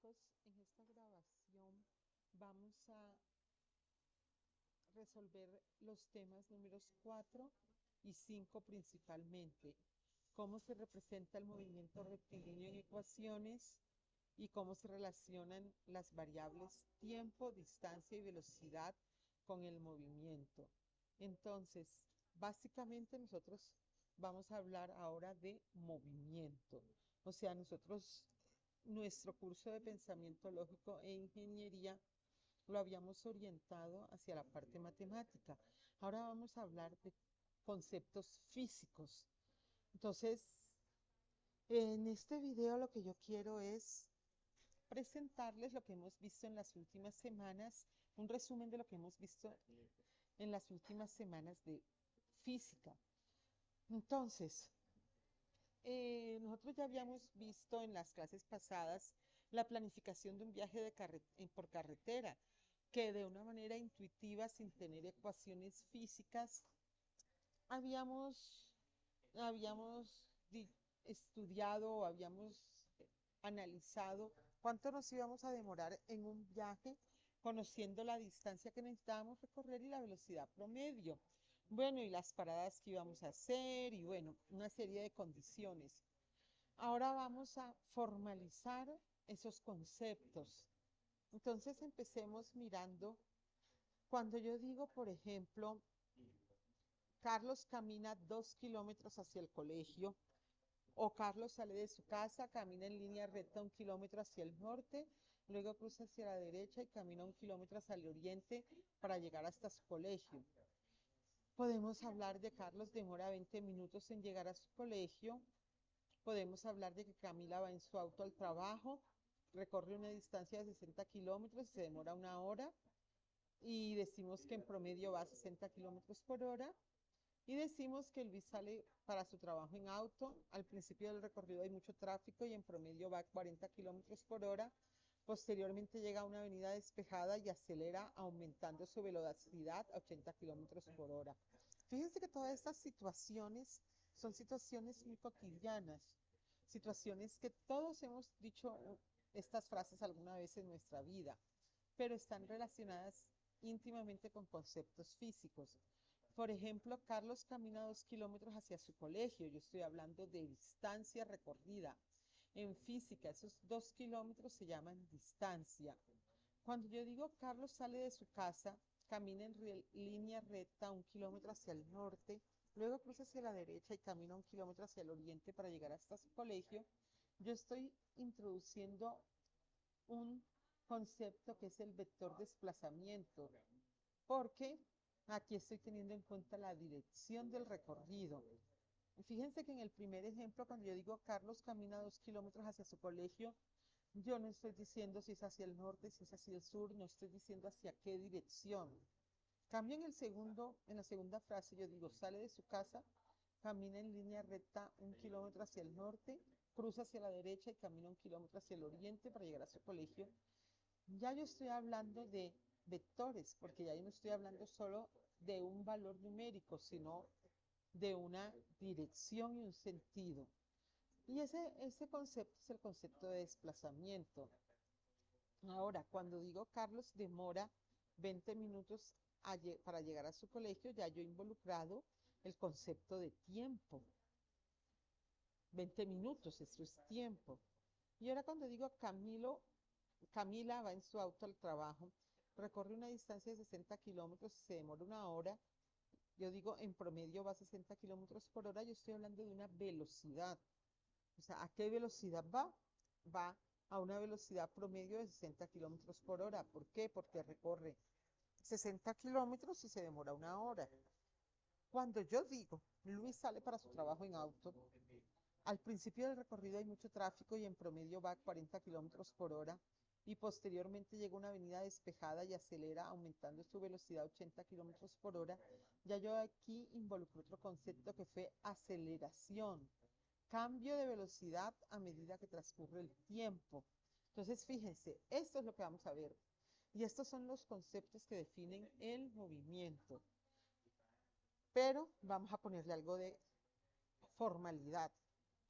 chicos, en esta grabación vamos a resolver los temas números 4 y 5 principalmente. Cómo se representa el movimiento rectilíneo en ecuaciones y cómo se relacionan las variables tiempo, distancia y velocidad con el movimiento. Entonces, básicamente nosotros vamos a hablar ahora de movimiento. O sea, nuestro curso de pensamiento lógico e ingeniería lo habíamos orientado hacia la parte matemática. Ahora vamos a hablar de conceptos físicos. Entonces, en este video lo que yo quiero es presentarles lo que hemos visto en las últimas semanas, un resumen de lo que hemos visto en las últimas semanas de física. Entonces, nosotros ya habíamos visto en las clases pasadas la planificación de un viaje por carretera, que de una manera intuitiva, sin tener ecuaciones físicas, habíamos, habíamos estudiado o habíamos analizado cuánto nos íbamos a demorar en un viaje, conociendo la distancia que necesitábamos recorrer y la velocidad promedio. Bueno, y las paradas que íbamos a hacer y bueno, una serie de condiciones. Ahora vamos a formalizar esos conceptos. Entonces empecemos mirando, cuando yo digo, por ejemplo, Carlos camina 2 kilómetros hacia el colegio, o Carlos sale de su casa, camina en línea recta 1 kilómetro hacia el norte, luego cruza hacia la derecha y camina 1 kilómetro hacia el oriente para llegar hasta su colegio. Podemos hablar de Carlos demora 20 minutos en llegar a su colegio. Podemos hablar de que Camila va en su auto al trabajo, recorre una distancia de 60 kilómetros y se demora 1 hora. Y decimos que en promedio va a 60 kilómetros por hora. Y decimos que Luis sale para su trabajo en auto. Al principio del recorrido hay mucho tráfico y en promedio va a 40 kilómetros por hora. Posteriormente llega a una avenida despejada y acelera aumentando su velocidad a 80 kilómetros por hora. Fíjense que todas estas situaciones son situaciones muy cotidianas, situaciones que todos hemos dicho estas frases alguna vez en nuestra vida, pero están relacionadas íntimamente con conceptos físicos. Por ejemplo, Carlos camina 2 kilómetros hacia su colegio. Yo estoy hablando de distancia recorrida. En física, esos 2 kilómetros se llaman distancia. Cuando yo digo Carlos sale de su casa, camina en línea recta 1 kilómetro hacia el norte, luego cruza hacia la derecha y camina 1 kilómetro hacia el oriente para llegar hasta su colegio, yo estoy introduciendo un concepto que es el vector desplazamiento, porque aquí estoy teniendo en cuenta la dirección del recorrido. Fíjense que en el primer ejemplo, cuando yo digo Carlos camina 2 kilómetros hacia su colegio, yo no estoy diciendo si es hacia el norte, si es hacia el sur, no estoy diciendo hacia qué dirección. Cambio en la segunda frase, yo digo sale de su casa, camina en línea recta 1 kilómetro hacia el norte, cruza hacia la derecha y camina 1 kilómetro hacia el oriente para llegar a su colegio. Ya yo estoy hablando de vectores, porque ya yo no estoy hablando solo de un valor numérico, sino de una dirección y un sentido. Y ese concepto es el concepto de desplazamiento. Ahora, cuando digo Carlos demora 20 minutos para llegar a su colegio, ya yo he involucrado el concepto de tiempo. 20 minutos, eso es tiempo. Y ahora cuando digo Camila va en su auto al trabajo, recorre una distancia de 60 kilómetros y se demora 1 hora, yo digo en promedio va a 60 kilómetros por hora, yo estoy hablando de una velocidad. O sea, ¿a qué velocidad va? Va a una velocidad promedio de 60 kilómetros por hora. ¿Por qué? Porque recorre 60 kilómetros y se demora 1 hora. Cuando yo digo, Luis sale para su trabajo en auto, al principio del recorrido hay mucho tráfico y en promedio va a 40 kilómetros por hora y posteriormente llega a una avenida despejada y acelera aumentando su velocidad a 80 kilómetros por hora. Ya yo aquí involucro otro concepto que fue aceleración, cambio de velocidad a medida que transcurre el tiempo. Entonces, fíjense, esto es lo que vamos a ver. Y estos son los conceptos que definen el movimiento. Pero vamos a ponerle algo de formalidad.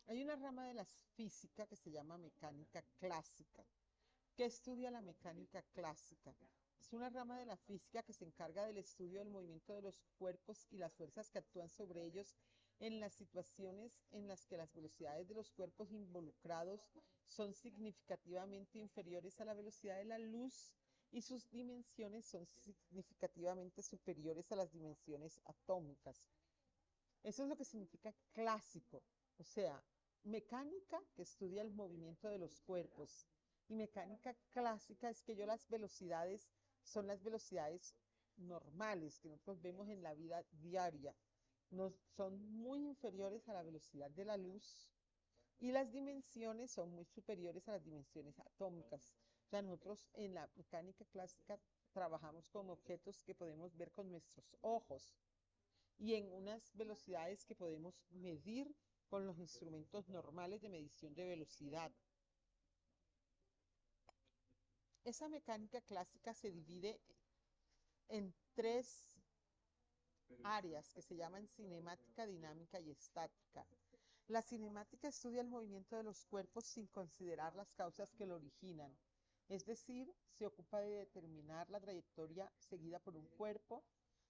Hay una rama de la física que se llama mecánica clásica. ¿Qué estudia la mecánica clásica? Es una rama de la física que se encarga del estudio del movimiento de los cuerpos y las fuerzas que actúan sobre ellos en las situaciones en las que las velocidades de los cuerpos involucrados son significativamente inferiores a la velocidad de la luz y sus dimensiones son significativamente superiores a las dimensiones atómicas. Eso es lo que significa clásico, o sea, mecánica que estudia el movimiento de los cuerpos y mecánica clásica es que las velocidades son las velocidades normales que nosotros vemos en la vida diaria, son muy inferiores a la velocidad de la luz y las dimensiones son muy superiores a las dimensiones atómicas. O sea, nosotros en la mecánica clásica trabajamos con objetos que podemos ver con nuestros ojos y en unas velocidades que podemos medir con los instrumentos normales de medición de velocidad. Esa mecánica clásica se divide en tres áreas que se llaman cinemática, dinámica y estática. La cinemática estudia el movimiento de los cuerpos sin considerar las causas que lo originan, es decir, se ocupa de determinar la trayectoria seguida por un cuerpo,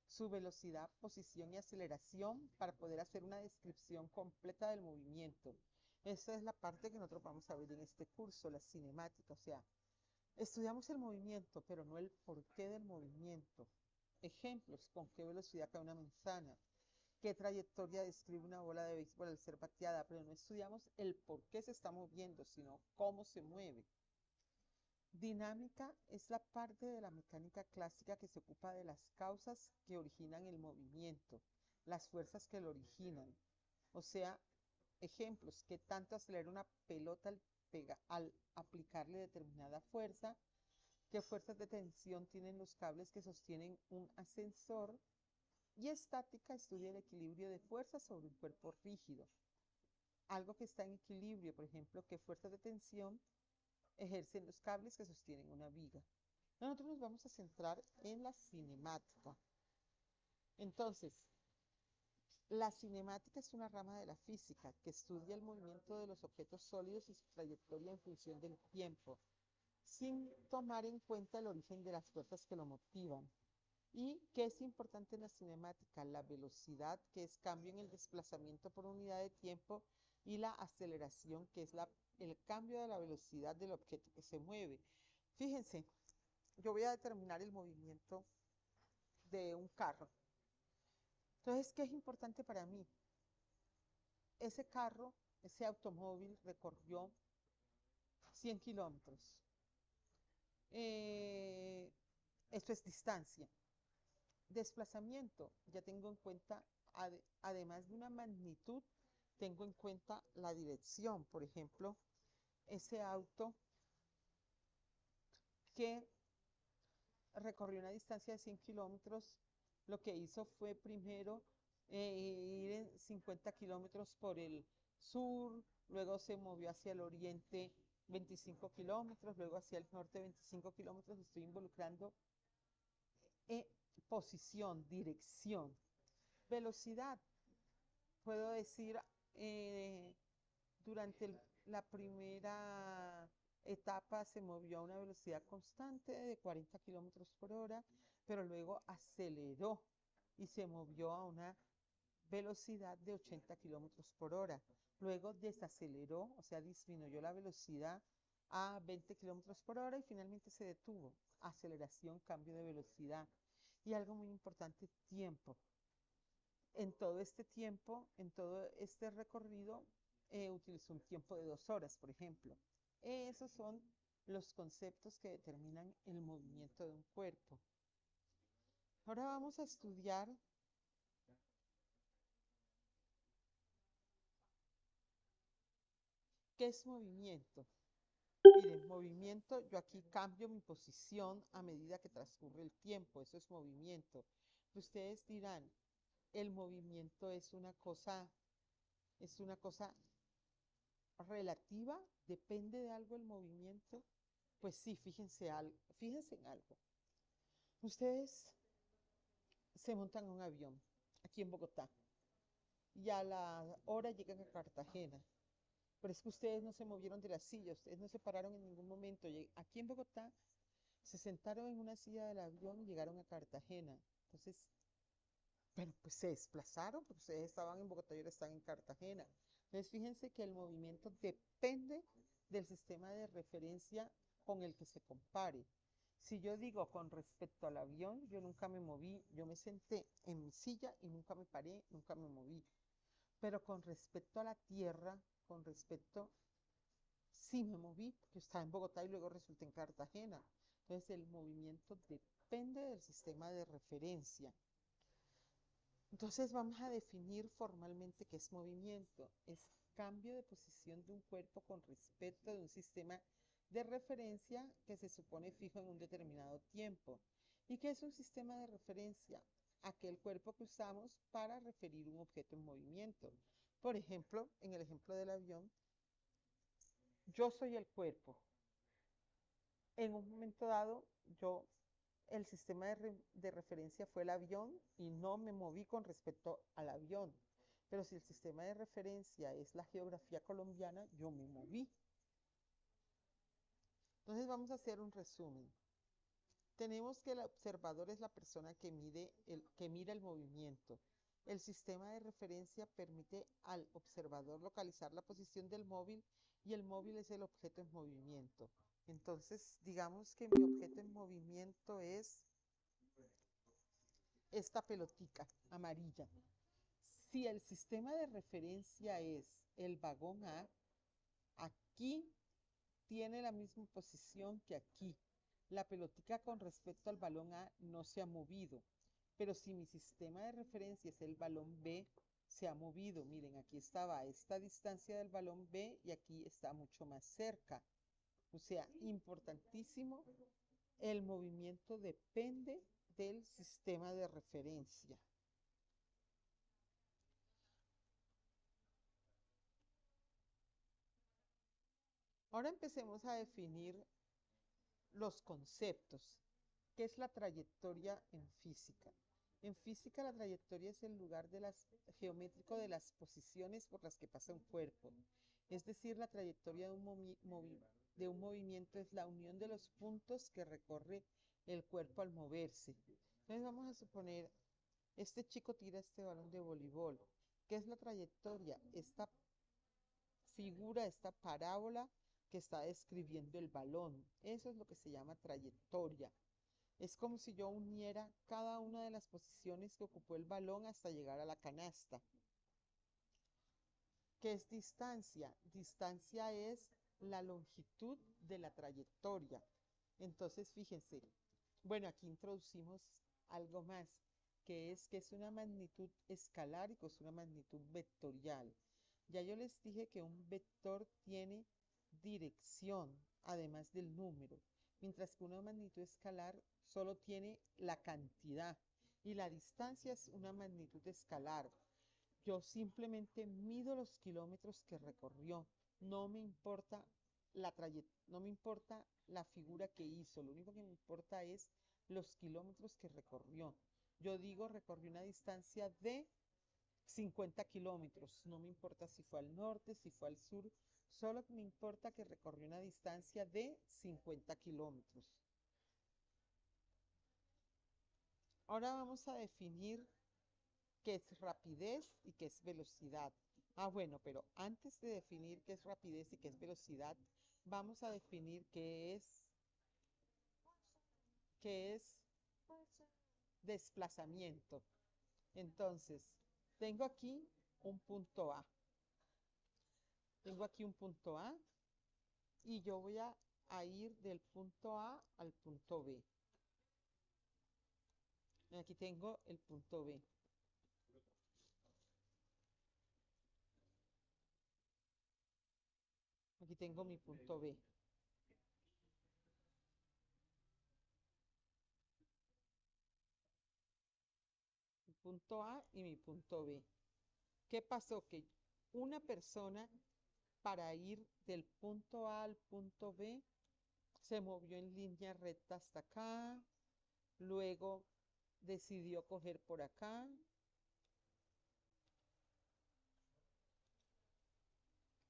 su velocidad, posición y aceleración para poder hacer una descripción completa del movimiento. Esa es la parte que nosotros vamos a ver en este curso, la cinemática, o sea, estudiamos el movimiento, pero no el porqué del movimiento. Ejemplos, con qué velocidad cae una manzana, qué trayectoria describe una bola de béisbol al ser bateada, pero no estudiamos el por qué se está moviendo, sino cómo se mueve. Dinámica es la parte de la mecánica clásica que se ocupa de las causas que originan el movimiento, las fuerzas que lo originan. O sea, ejemplos, qué tanto acelera una pelota al aplicarle determinada fuerza, qué fuerzas de tensión tienen los cables que sostienen un ascensor, y estática estudia el equilibrio de fuerzas sobre un cuerpo rígido. Algo que está en equilibrio, por ejemplo, qué fuerzas de tensión ejercen los cables que sostienen una viga. Nosotros nos vamos a centrar en la cinemática. Entonces, la cinemática es una rama de la física que estudia el movimiento de los objetos sólidos y su trayectoria en función del tiempo, sin tomar en cuenta el origen de las fuerzas que lo motivan. ¿Y qué es importante en la cinemática? La velocidad, que es cambio en el desplazamiento por unidad de tiempo, y la aceleración, que es el cambio de la velocidad del objeto que se mueve. Fíjense, yo voy a determinar el movimiento de un carro. Entonces, ¿qué es importante para mí? Ese carro, ese automóvil recorrió 100 kilómetros. Esto es distancia. Desplazamiento, ya tengo en cuenta, además de una magnitud, tengo en cuenta la dirección. Por ejemplo, ese auto que recorrió una distancia de 100 kilómetros, lo que hizo fue primero ir en 50 kilómetros por el sur, luego se movió hacia el oriente 25 kilómetros, luego hacia el norte 25 kilómetros. Estoy involucrando posición, dirección. Velocidad, puedo decir, durante la primera etapa se movió a una velocidad constante de 40 kilómetros por hora, pero luego aceleró y se movió a una velocidad de 80 kilómetros por hora. Luego desaceleró, o sea, disminuyó la velocidad a 20 kilómetros por hora y finalmente se detuvo. Aceleración, cambio de velocidad. Y algo muy importante, tiempo. En todo este tiempo, en todo este recorrido, utilizó un tiempo de 2 horas, por ejemplo. Esos son los conceptos que determinan el movimiento de un cuerpo. Ahora vamos a estudiar qué es movimiento. Miren, movimiento, yo aquí cambio mi posición a medida que transcurre el tiempo, eso es movimiento. Ustedes dirán, el movimiento es una cosa relativa, depende de algo el movimiento. Pues sí, fíjense en algo. Ustedes se montan en un avión aquí en Bogotá y a la hora llegan a Cartagena. Pero es que ustedes no se movieron de la silla, ustedes no se pararon en ningún momento. Aquí en Bogotá se sentaron en una silla del avión y llegaron a Cartagena. Entonces, pero pues se desplazaron porque ustedes estaban en Bogotá y ahora están en Cartagena. Entonces, fíjense que el movimiento depende del sistema de referencia con el que se compare. Si yo digo con respecto al avión, yo nunca me moví, yo me senté en mi silla y nunca me paré, nunca me moví. Pero con respecto a la tierra, con respecto, sí me moví, porque estaba en Bogotá y luego resulté en Cartagena. Entonces el movimiento depende del sistema de referencia. Entonces vamos a definir formalmente qué es movimiento. Es cambio de posición de un cuerpo con respecto de un sistema de referencia que se supone fijo en un determinado tiempo. ¿Y qué es un sistema de referencia? Aquel cuerpo que usamos para referir un objeto en movimiento. Por ejemplo, en el ejemplo del avión, yo soy el cuerpo. En un momento dado, el sistema de referencia fue el avión y no me moví con respecto al avión. Pero si el sistema de referencia es la geografía colombiana, yo me moví. Entonces vamos a hacer un resumen. Tenemos que el observador es la persona que mira el movimiento. El sistema de referencia permite al observador localizar la posición del móvil y el móvil es el objeto en movimiento. Entonces, digamos que mi objeto en movimiento es esta pelotica amarilla. Si el sistema de referencia es el vagón A, aquí tiene la misma posición que aquí. La pelotica con respecto al balón A no se ha movido. Pero si mi sistema de referencia es el balón B, se ha movido. Miren, aquí estaba a esta distancia del balón B y aquí está mucho más cerca. O sea, importantísimo, el movimiento depende del sistema de referencia. Ahora empecemos a definir los conceptos. ¿Qué es la trayectoria en física? En física la trayectoria es el lugar geométrico de las posiciones por las que pasa un cuerpo. Es decir, la trayectoria de un movimiento es la unión de los puntos que recorre el cuerpo al moverse. Entonces vamos a suponer, este chico tira este balón de voleibol. ¿Qué es la trayectoria? Esta figura, esta parábola que está describiendo el balón. Eso es lo que se llama trayectoria. Es como si yo uniera cada una de las posiciones que ocupó el balón hasta llegar a la canasta. ¿Qué es distancia? Distancia es la longitud de la trayectoria. Entonces, fíjense, bueno, aquí introducimos algo más, que es una magnitud escalar y que es una magnitud vectorial. Ya yo les dije que un vector tiene dirección, además del número, mientras que una magnitud escalar solo tiene la cantidad y la distancia es una magnitud escalar. Yo simplemente mido los kilómetros que recorrió. No me importa no me importa la figura que hizo. Lo único que me importa es los kilómetros que recorrió. Yo digo, recorrió una distancia de 50 kilómetros. No me importa si fue al norte, si fue al sur. Solo me importa que recorrió una distancia de 50 kilómetros. Ahora vamos a definir qué es rapidez y qué es velocidad. Ah, bueno, pero antes de definir qué es rapidez y qué es velocidad, vamos a definir qué es desplazamiento. Entonces, tengo aquí un punto A. Tengo aquí un punto A y yo voy a ir del punto A al punto B. Aquí tengo el punto B. Aquí tengo mi punto B. Mi punto A y mi punto B. ¿Qué pasó? Que una persona para ir del punto A al punto B se movió en línea recta hasta acá, luego decidió coger por acá,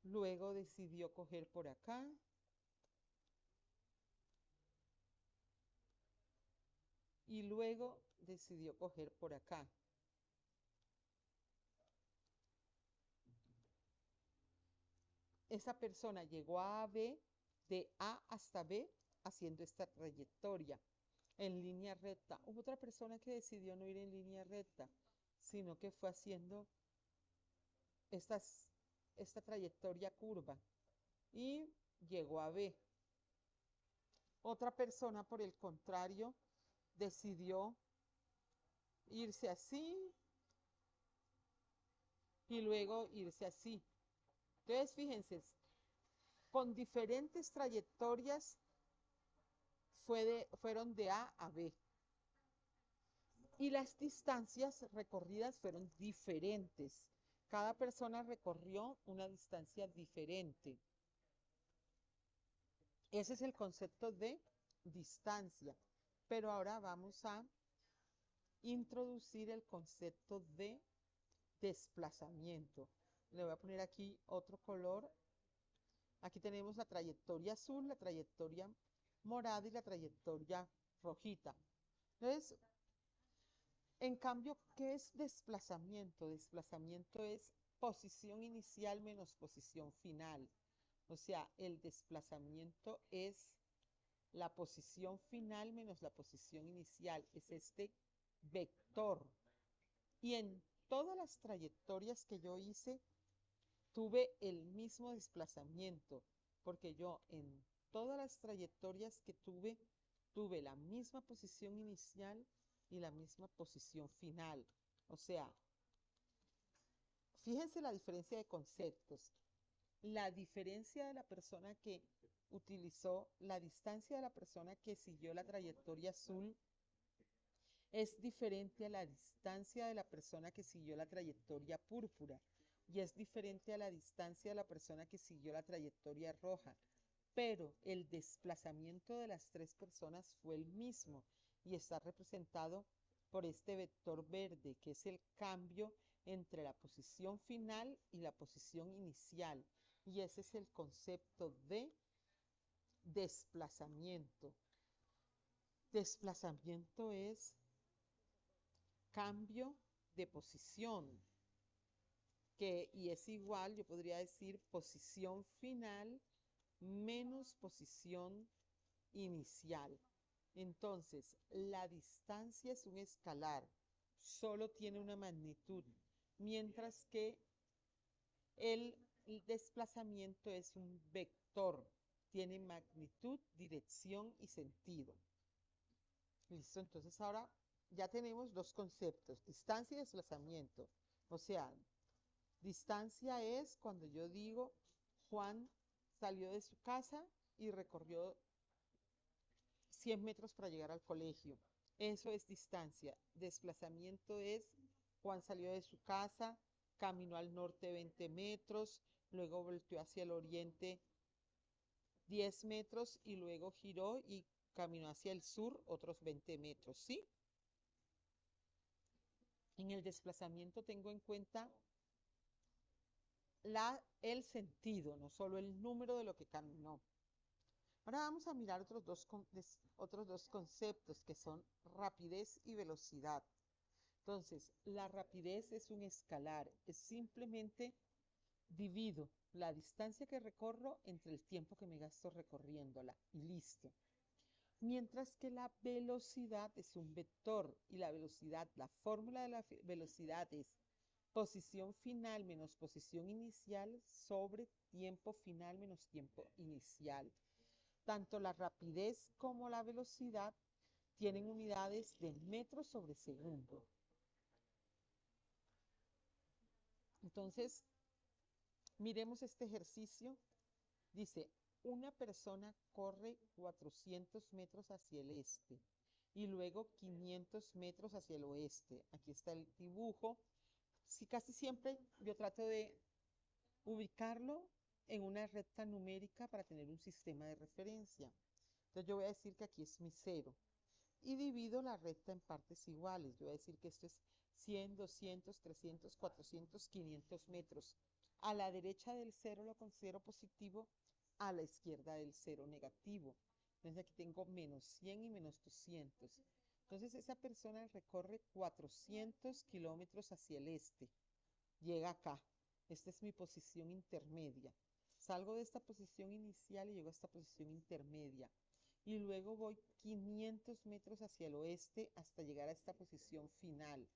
luego decidió coger por acá, y luego decidió coger por acá. Esa persona llegó a B, de A hasta B, haciendo esta trayectoria en línea recta. Hubo otra persona que decidió no ir en línea recta, sino que fue haciendo esta trayectoria curva y llegó a B. Otra persona, por el contrario, decidió irse así y luego irse así. Entonces, fíjense, con diferentes trayectorias fueron de A a B. Y las distancias recorridas fueron diferentes. Cada persona recorrió una distancia diferente. Ese es el concepto de distancia. Pero ahora vamos a introducir el concepto de desplazamiento. Le voy a poner aquí otro color. Aquí tenemos la trayectoria azul, la trayectoria morada y la trayectoria rojita. Entonces, en cambio, ¿qué es desplazamiento? Desplazamiento es posición inicial menos posición final. O sea, el desplazamiento es la posición final menos la posición inicial. Es este vector. Y en todas las trayectorias que yo hice, tuve el mismo desplazamiento, porque yo en todas las trayectorias que tuve la misma posición inicial y la misma posición final. O sea, fíjense la diferencia de conceptos. La diferencia de la persona que utilizó, la distancia de la persona que siguió la trayectoria azul es diferente a la distancia de la persona que siguió la trayectoria púrpura y es diferente a la distancia de la persona que siguió la trayectoria roja. Pero el desplazamiento de las tres personas fue el mismo y está representado por este vector verde, que es el cambio entre la posición final y la posición inicial. Y ese es el concepto de desplazamiento. Desplazamiento es cambio de posición, y es igual, yo podría decir, posición final menos posición inicial. Entonces, la distancia es un escalar, solo tiene una magnitud, mientras que el desplazamiento es un vector, tiene magnitud, dirección y sentido. Listo, entonces ahora ya tenemos dos conceptos, distancia y desplazamiento. O sea, distancia es cuando yo digo, Juan salió de su casa y recorrió 100 metros para llegar al colegio. Eso es distancia. Desplazamiento es Juan salió de su casa, caminó al norte 20 metros, luego volteó hacia el oriente 10 metros y luego giró y caminó hacia el sur otros 20 metros, ¿sí? En el desplazamiento tengo en cuenta el sentido, no solo el número de lo que caminó. Ahora vamos a mirar otros dos conceptos que son rapidez y velocidad. Entonces, la rapidez es un escalar, es simplemente divido la distancia que recorro entre el tiempo que me gasto recorriéndola y listo. Mientras que la velocidad es un vector y la velocidad, la fórmula de la velocidad es posición final menos posición inicial sobre tiempo final menos tiempo inicial. Tanto la rapidez como la velocidad tienen unidades de metros sobre segundo. Entonces, miremos este ejercicio. Dice, una persona corre 400 metros hacia el este y luego 500 metros hacia el oeste. Aquí está el dibujo. Sí, casi siempre yo trato de ubicarlo en una recta numérica para tener un sistema de referencia. Entonces yo voy a decir que aquí es mi cero y divido la recta en partes iguales. Yo voy a decir que esto es 100, 200, 300, 400, 500 metros. A la derecha del cero lo considero positivo, a la izquierda del cero negativo. Entonces aquí tengo menos 100 y menos 200. Entonces esa persona recorre 400 kilómetros hacia el este. Llega acá. Esta es mi posición intermedia. Salgo de esta posición inicial y llego a esta posición intermedia. Y luego voy 500 metros hacia el oeste hasta llegar a esta posición final.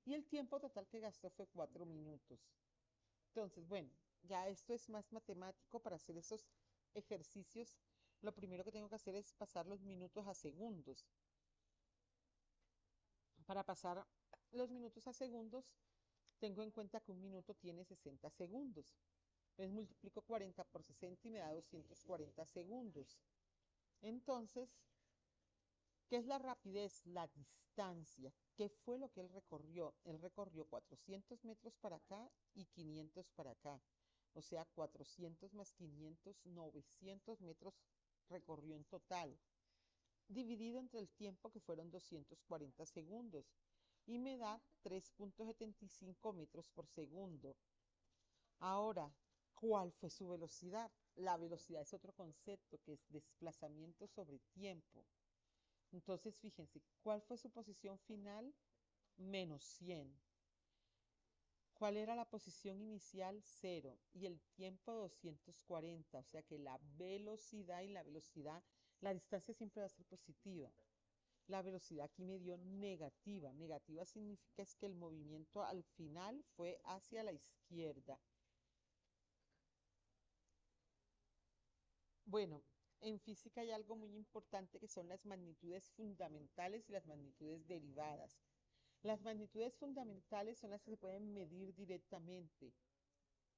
Y el tiempo total que gastó fue 4 minutos. Entonces, bueno, ya esto es más matemático. Para hacer esos ejercicios. Lo primero que tengo que hacer es pasar los minutos a segundos. Para pasar los minutos a segundos, tengo en cuenta que un minuto tiene 60 segundos. Entonces multiplico 40 por 60 y me da 240 segundos. Entonces, ¿qué es la rapidez? La distancia. ¿Qué fue lo que él recorrió? Él recorrió 400 metros para acá y 500 para acá. O sea, 400 más 500, 900 metros recorrió en total, dividido entre el tiempo que fueron 240 segundos. Y me da 3,75 metros por segundo. Ahora, ¿cuál fue su velocidad? La velocidad es otro concepto que es desplazamiento sobre tiempo. Entonces, fíjense, ¿cuál fue su posición final? Menos 100. ¿Cuál era la posición inicial? 0. Y el tiempo 240. O sea que la velocidad y la velocidad, la distancia siempre va a ser positiva. La velocidad aquí me dio negativa. Negativa significa es que el movimiento al final fue hacia la izquierda. Bueno, en física hay algo muy importante que son las magnitudes fundamentales y las magnitudes derivadas. Las magnitudes fundamentales son las que se pueden medir directamente.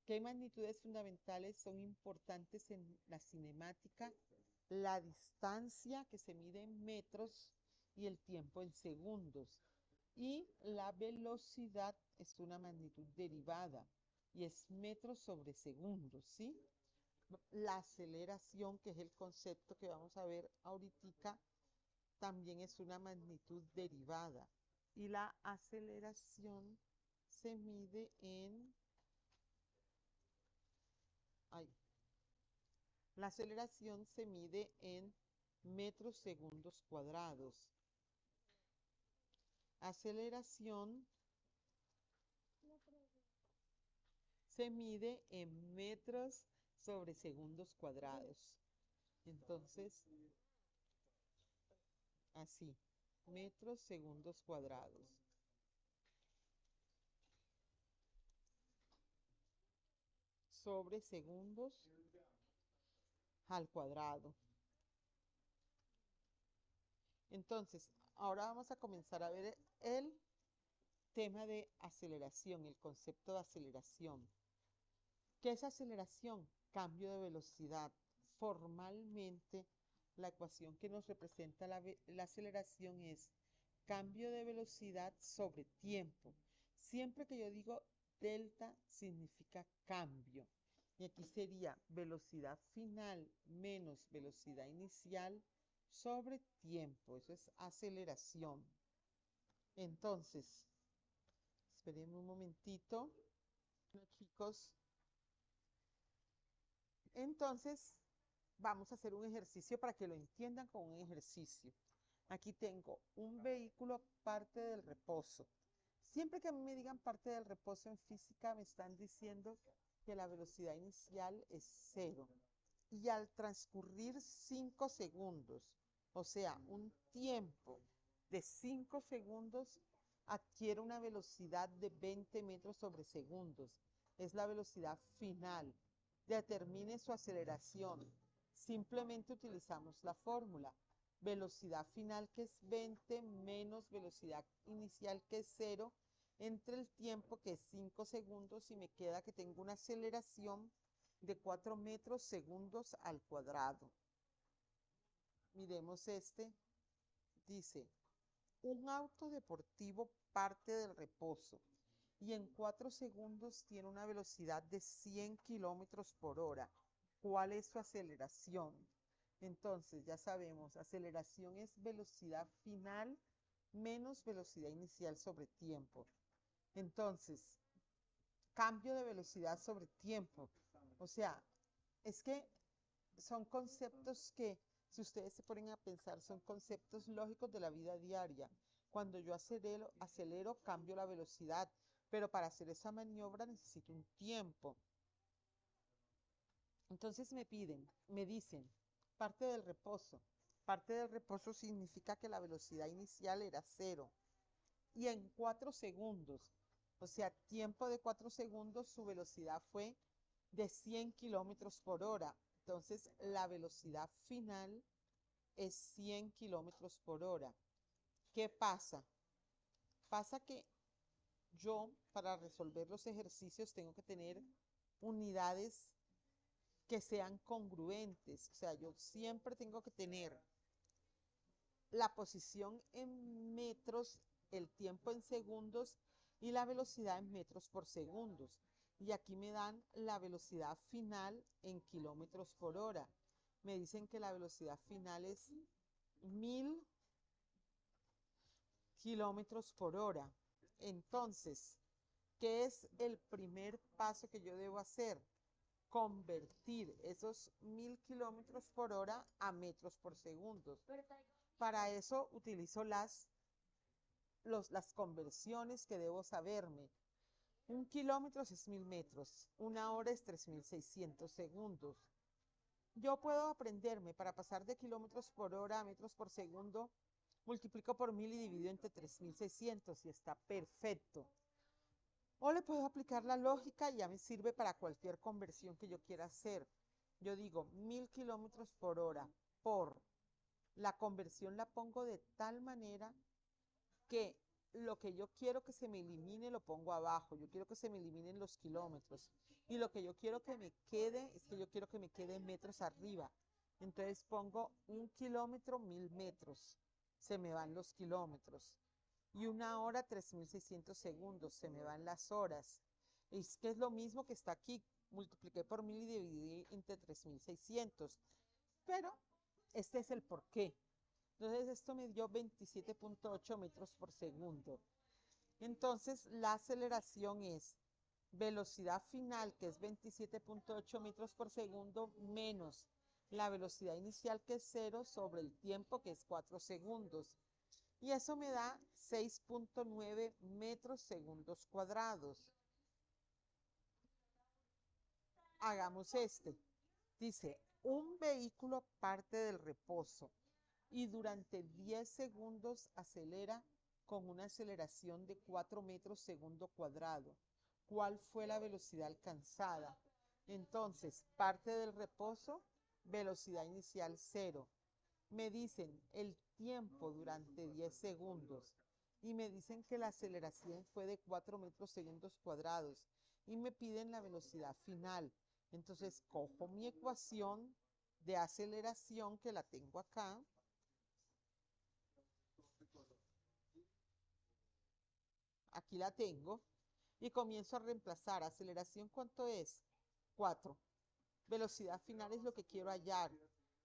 ¿Qué magnitudes fundamentales son importantes en la cinemática? La distancia, que se mide en metros, y el tiempo en segundos. Y la velocidad es una magnitud derivada y es metros sobre segundos, ¿sí? La aceleración, que es el concepto que vamos a ver ahorita, también es una magnitud derivada. Y la aceleración se mide en... Ay, la aceleración se mide en metros segundos cuadrados. Aceleración se mide en metros sobre segundos cuadrados. Entonces, así, metros segundos cuadrados. Sobre segundos al cuadrado. Entonces, ahora vamos a comenzar a ver el tema de aceleración, el concepto de aceleración. ¿Qué es aceleración? Cambio de velocidad. Formalmente, la ecuación que nos representa la aceleración es cambio de velocidad sobre tiempo. Siempre que yo digo delta, significa cambio. Y aquí sería velocidad final menos velocidad inicial sobre tiempo. Eso es aceleración. Entonces, espérenme un momentito. Bueno, chicos, entonces vamos a hacer un ejercicio para que lo entiendan con un ejercicio. Aquí tengo un vehículo parte del reposo. Siempre que a mí me digan parte del reposo en física, me están diciendo que la velocidad inicial es 0. Y al transcurrir 5 segundos, o sea, un tiempo de 5 segundos, adquiere una velocidad de 20 metros sobre segundos. Es la velocidad final. Determine su aceleración. Simplemente utilizamos la fórmula. Velocidad final, que es 20, menos velocidad inicial, que es 0, entre el tiempo, que es 5 segundos, y me queda que tengo una aceleración de 4 metros segundos al cuadrado. Miremos este. Dice, un auto deportivo parte del reposo y en 4 segundos tiene una velocidad de 100 kilómetros por hora. ¿Cuál es su aceleración? Entonces, ya sabemos, aceleración es velocidad final menos velocidad inicial sobre tiempo. Entonces, cambio de velocidad sobre tiempo. O sea, es que son conceptos que, si ustedes se ponen a pensar, son conceptos lógicos de la vida diaria. Cuando yo acelero, cambio la velocidad, pero para hacer esa maniobra necesito un tiempo. Entonces me dicen, parte del reposo. Parte del reposo significa que la velocidad inicial era 0. Y en 4 segundos, o sea, tiempo de 4 segundos, su velocidad fue de 100 kilómetros por hora. Entonces, la velocidad final es 100 kilómetros por hora. ¿Qué pasa? Pasa que yo, para resolver los ejercicios, tengo que tener unidades que sean congruentes. O sea, yo siempre tengo que tener la posición en metros, el tiempo en segundos y la velocidad en metros por segundos. Y aquí me dan la velocidad final en kilómetros por hora. Me dicen que la velocidad final es 1000 kilómetros por hora. Entonces, ¿qué es el primer paso que yo debo hacer? Convertir esos 1000 kilómetros por hora a metros por segundo. Para eso utilizo las conversiones que debo saberme. 1 kilómetro es 1000 metros, 1 hora es 3600 segundos. Yo puedo aprenderme para pasar de kilómetros por hora a metros por segundo, multiplico por 1000 y divido entre 3600 y está perfecto. O le puedo aplicar la lógica y ya me sirve para cualquier conversión que yo quiera hacer. Yo digo 1000 kilómetros por hora por la conversión la pongo de tal manera que lo que yo quiero que se me elimine lo pongo abajo. Yo quiero que se me eliminen los kilómetros. Y lo que yo quiero que me quede es que yo quiero que me quede metros arriba. Entonces pongo 1 kilómetro, 1000 metros. Se me van los kilómetros. Y 1 hora, 3600 segundos. Se me van las horas. Es que es lo mismo que está aquí. Multipliqué por 1000 y dividí entre 3600. Pero este es el porqué. Entonces esto me dio 27.8 metros por segundo. Entonces la aceleración es velocidad final, que es 27.8 metros por segundo, menos la velocidad inicial, que es 0, sobre el tiempo, que es 4 segundos. Y eso me da 6.9 metros segundos cuadrados. Hagamos este. Dice, un vehículo parte del reposo y durante 10 segundos acelera con una aceleración de 4 metros segundo cuadrado. ¿Cuál fue la velocidad alcanzada? Entonces, parte del reposo, velocidad inicial 0. Me dicen el tiempo durante 10 segundos y me dicen que la aceleración fue de 4 metros segundos cuadrados y me piden la velocidad final. Entonces, cojo mi ecuación de aceleración, que la tengo acá, aquí la tengo, y comienzo a reemplazar. Aceleración, ¿cuánto es? 4. Velocidad final es lo que quiero hallar,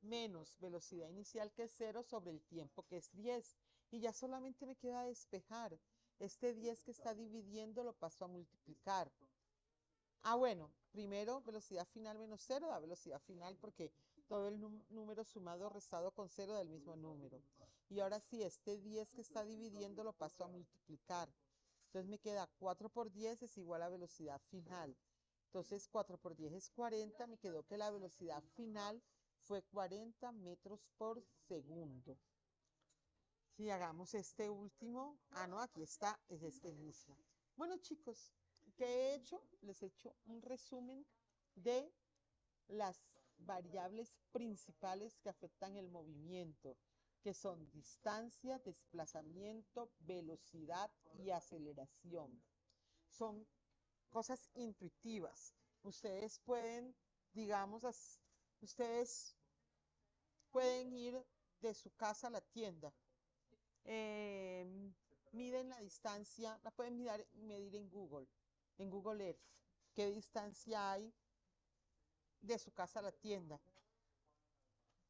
menos velocidad inicial, que es 0, sobre el tiempo, que es 10. Y ya solamente me queda despejar. Este 10 que está dividiendo lo paso a multiplicar. Bueno, primero velocidad final menos 0 da velocidad final, porque todo el número sumado o restado con 0 da el mismo número. Y ahora sí, este 10 que está dividiendo lo paso a multiplicar. Entonces me queda 4 por 10 es igual a velocidad final. Entonces 4 por 10 es 40, me quedó que la velocidad final fue 40 metros por segundo. Si hagamos este último, no, aquí está, es este mismo. Bueno, chicos, ¿qué he hecho? Les he hecho un resumen de las variables principales que afectan el movimiento, que son distancia, desplazamiento, velocidad y aceleración. Son cosas intuitivas. Ustedes pueden, digamos, ustedes pueden ir de su casa a la tienda. eh, Miden la distancia, la pueden medir en Google Earth, qué distancia hay de su casa a la tienda,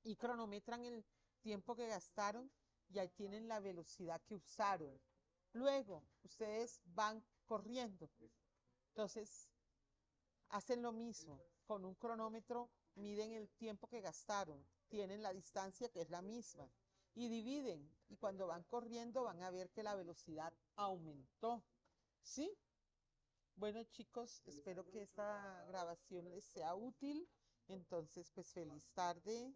y cronometran el tiempo que gastaron y ahí tienen la velocidad que usaron. Luego, ustedes van corriendo. Entonces, hacen lo mismo, con un cronómetro miden el tiempo que gastaron, tienen la distancia que es la misma y dividen. Y cuando van corriendo van a ver que la velocidad aumentó. ¿Sí? Bueno, chicos, espero que esta grabación les sea útil. Entonces, pues feliz tarde.